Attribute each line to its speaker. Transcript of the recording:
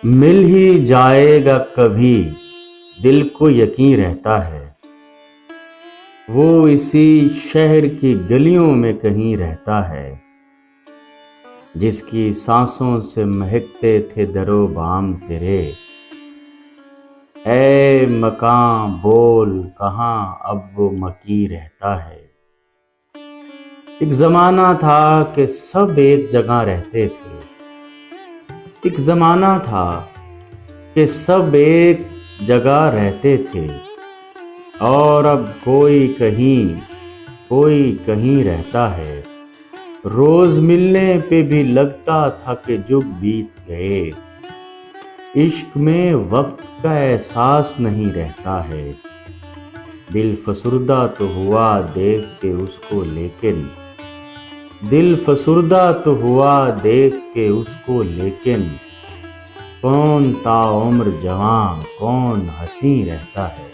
Speaker 1: مل ہی جائے گا کبھی دل کو یقین رہتا ہے، وہ اسی شہر کی گلیوں میں کہیں رہتا ہے، جس کی سانسوں سے مہکتے تھے در و بام تیرے۔ اے مکاں بول کہاں اب وہ مکی رہتا ہے۔ ایک زمانہ تھا کہ سب ایک جگہ رہتے تھے، ایک زمانہ تھا کہ سب ایک جگہ رہتے تھے، اور اب کوئی کہیں رہتا ہے۔ روز ملنے پہ بھی لگتا تھا کہ جگ بیت گئے، عشق میں وقت کا احساس نہیں رہتا ہے۔ دل فسردہ تو ہوا دیکھ کے اس کو لیکن، دل فسردہ تو ہوا دیکھ کے اس کو لیکن، کون تا عمر جوان کون حسین رہتا ہے۔